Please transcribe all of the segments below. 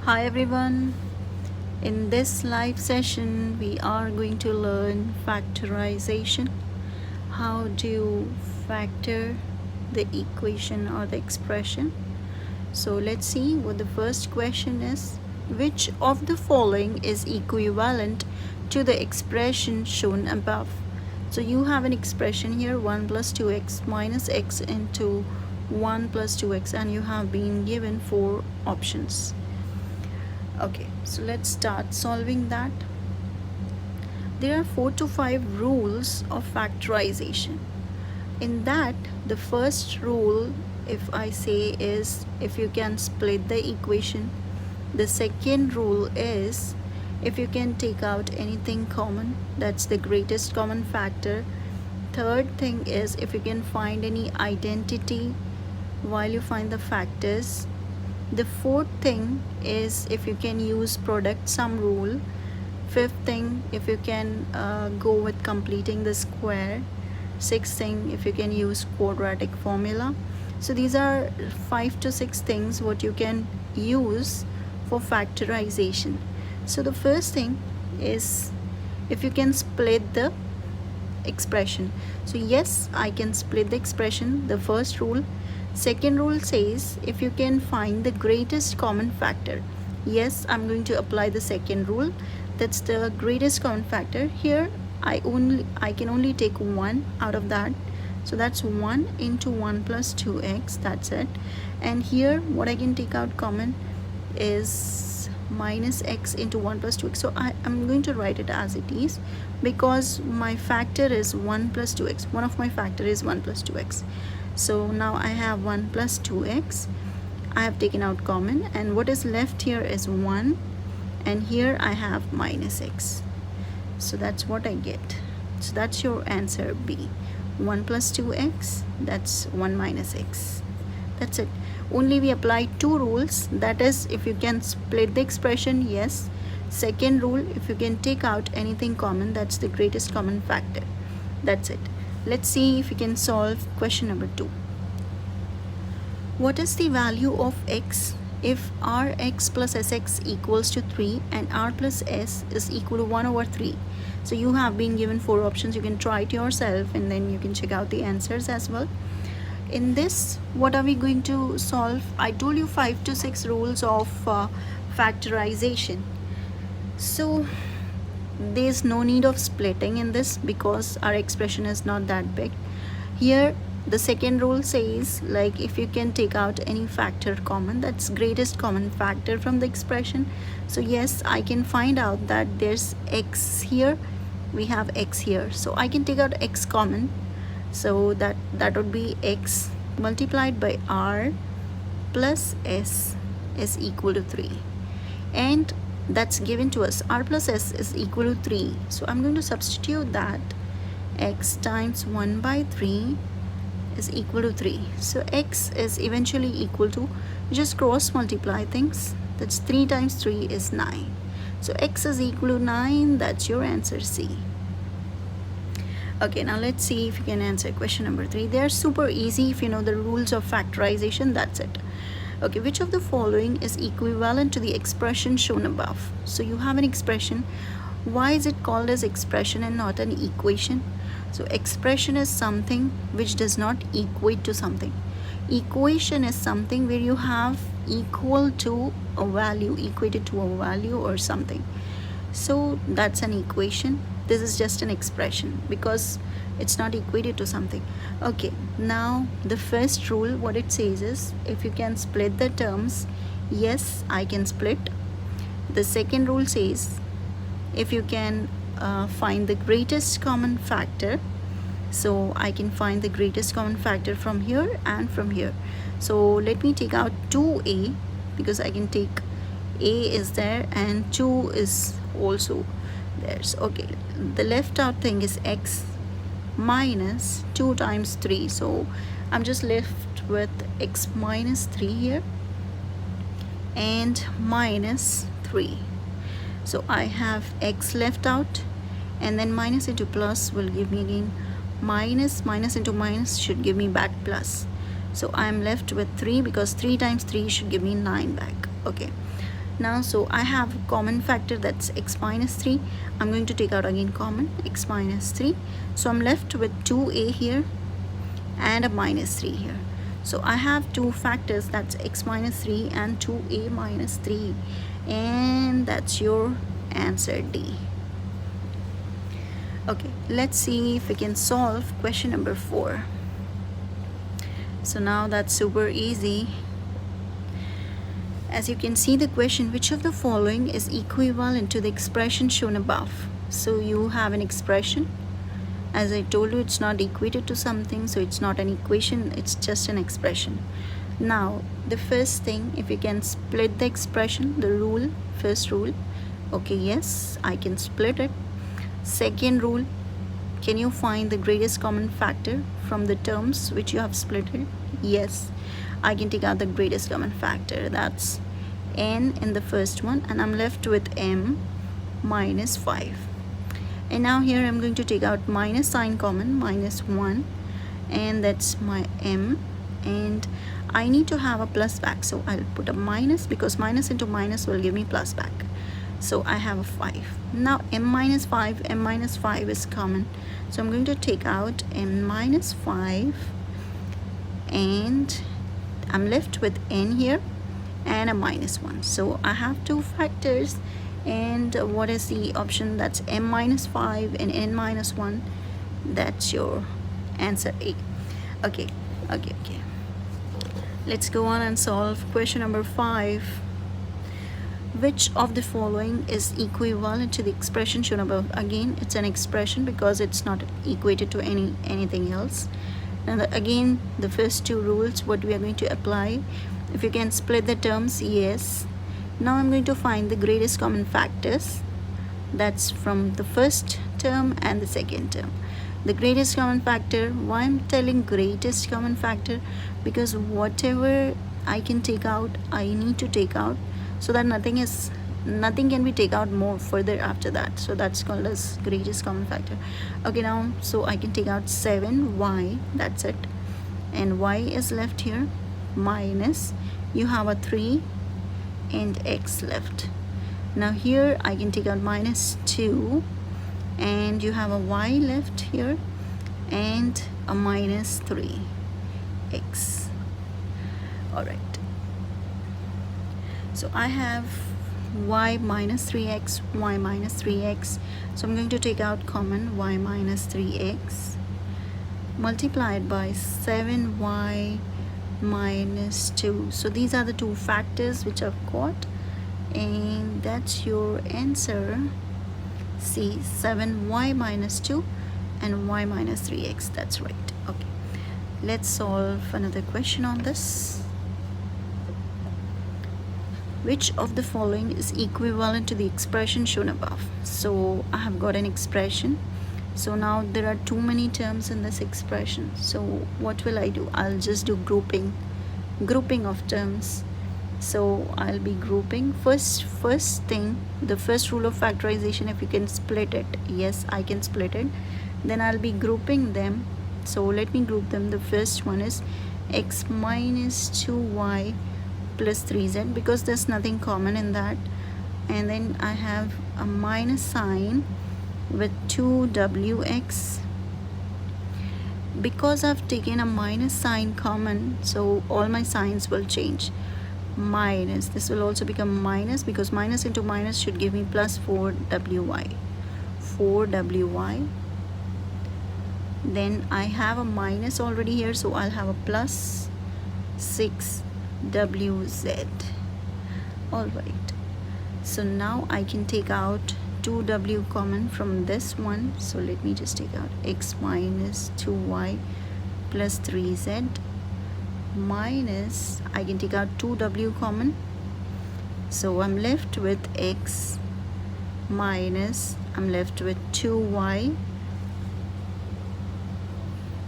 Hi everyone, in this live session we are going to learn factorization. How do you factor the equation or the expression? So let's see what the first question is. Which of the following is equivalent to the expression shown above? So you have an expression here 1 plus 2x minus x into 1 plus 2x, and you have been given 4 options. Okay, so let's start solving that. There are 4 to 5 rules of factorization. In that, the first rule, if I say, is if you can split the equation. The second rule is if you can take out anything common, that's the greatest common factor. Third thing is if you can find any identity while you find the factors. The fourth thing is if you can use product sum rule. Fifth thing, if you can go with completing the square. Sixth thing, if you can use quadratic formula. So these are 5 to 6 things what you can use for factorization. So the first thing is if you can split the expression. So yes, I can split the expression, the first rule. Second rule says if you can find the greatest common factor. Yes, I'm going to apply the second rule, that's the greatest common factor. Here I can only take 1 out of that, so that's 1 into 1 plus 2x, that's it. And here what I can take out common is minus x into 1 plus 2x. So I'm going to write it as it is because my factor is 1 plus 2x. One of my factor is 1 plus 2x. So now I have 1 plus 2x. I have taken out common, and what is left here is 1, and here I have minus x. So that's what I get. So that's your answer B. 1 plus 2x, that's 1 minus x. That's it. Only we apply 2 rules, that is if you can split the expression, yes. Second rule, if you can take out anything common, that's the greatest common factor. That's it. Let's see if we can solve question number 2. What is the value of x if rx plus sx equals to 3 and r plus s is equal to 1 over 3? So you have been given 4 options. You can try it yourself and then you can check out the answers as well. In this, what are we going to solve? I told you 5 to 6 rules of factorization. So there's no need of splitting in this because our expression is not that big. Here the second rule says like if you can take out any factor common, that's greatest common factor from the expression. So yes, I can find out that there's x here, we have x here, so I can take out x common. So that would be x multiplied by r plus s is equal to 3, and that's given to us. R plus s is equal to 3, so I'm going to substitute that. X times 1 by 3 is equal to 3. So x is eventually equal to, just cross multiply things, that's 3 times 3 is 9. So x is equal to 9. That's your answer, C. Okay, now let's see if you can answer question number 3. They are super easy if you know the rules of factorization. That's it. Okay, which of the following is equivalent to the expression shown above? So you have an expression. Why is it called as expression and not an equation? So expression is something which does not equate to something. Equation is something where you have equal to a value, equated to a value or something. So that's an equation. This is just an expression because it's not equated to something. Okay, now the first rule, what it says is if you can split the terms, yes, I can split. The second rule says if you can find the greatest common factor, so I can find the greatest common factor from here and from here. So let me take out 2a because I can take a is there and 2 is also there. So okay, the left out thing is x minus 2 times 3, so I'm just left with x minus 3 here and minus 3. So I have x left out, and then minus into plus will give me again minus. Minus into minus should give me back plus. So I'm left with 3 because 3 times 3 should give me 9 back. Okay, Now, so I have a common factor, that's x minus 3. I'm going to take out again common x minus 3. So I'm left with 2a here and a minus 3 here. So I have two factors, that's x minus 3 and 2a minus 3, and that's your answer D. Okay, let's see if we can solve question number 4. So now that's super easy. As you can see the question, which of the following is equivalent to the expression shown above? So you have an expression. As I told you, it's not equated to something, so it's not an equation, it's just an expression. Now, the first thing, if you can split the expression, the rule, first rule, okay, yes, I can split it. Second rule, can you find the greatest common factor from the terms which you have split it? Yes, I can take out the greatest common factor, that's n in the first one, and I'm left with m minus 5. And now here I'm going to take out minus sign common, minus 1, and that's my m, and I need to have a plus back, so I'll put a minus because minus into minus will give me plus back. So I have a 5. Now m minus 5 is common, so I'm going to take out m minus 5, and I'm left with n here and a minus 1. So I have two factors, and what is the option? That's m minus 5 and n minus 1. That's your answer A. Okay. Let's go on and solve question number 5. Which of the following is equivalent to the expression shown above? Again, it's an expression because it's not equated to anything else. And again, the first two rules, what we are going to apply. If you can split the terms, yes. Now I'm going to find the greatest common factors. That's from the first term and the second term. The greatest common factor, why I'm telling greatest common factor? Because whatever I can take out, I need to take out, so that nothing can be taken out more further after that. So that's called as greatest common factor. Okay, now so I can take out 7y, that's it, and y is left here, minus, you have a 3 and x left. Now here I can take out minus 2, and you have a y left here and a minus 3x. Alright, so I have y minus 3x, y minus 3x. So I'm going to take out common y minus 3x multiplied by 7y minus 2. So these are the two factors which I've got, and that's your answer C, 7y minus 2 and y minus 3x. That's right. Okay, let's solve another question on this. Which of the following is equivalent to the expression shown above? So I have got an expression. So now there are too many terms in this expression. So what will I do? I'll just do grouping of terms. So I'll be grouping. First thing, the first rule of factorization, if you can split it, yes, I can split it. Then I'll be grouping them. So let me group them. The first one is x minus 2y plus 3z, because there's nothing common in that. And then I have a minus sign with 2wx. Because I've taken a minus sign common, so all my signs will change. Minus, this will also become minus, because minus into minus should give me plus 4wy. Then I have a minus already here, so I'll have a plus 6wz. Alright, so now I can take out 2w common from this one. So let me just take out x minus 2y plus 3z minus, I can take out 2w common, so I'm left with x minus, I'm left with 2y.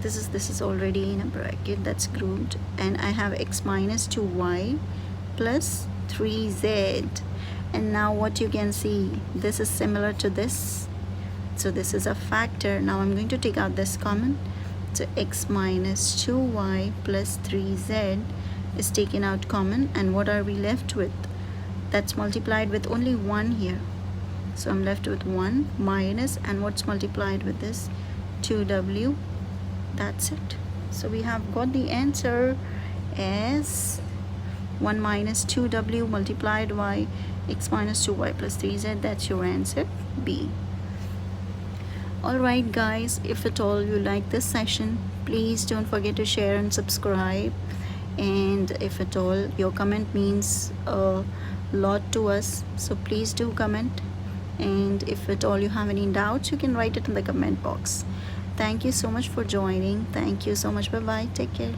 This is already in a bracket, that's grouped, and I have x minus 2y plus 3z. And now what you can see, this is similar to this, so this is a factor. Now I'm going to take out this common, so x minus 2y plus 3z is taken out common, and what are we left with? that's multiplied with only 1 here. So I'm left with 1 minus, and what's multiplied with this? 2w. That's it. So we have got the answer as 1 minus 2w multiplied by x minus 2y plus 3z. That's your answer, B. Alright guys, if at all you like this session, please don't forget to share and subscribe. And if at all, your comment means a lot to us, so please do comment. And if at all you have any doubts, you can write it in the comment box. Thank you so much for joining. Thank you so much. Bye bye. Take care.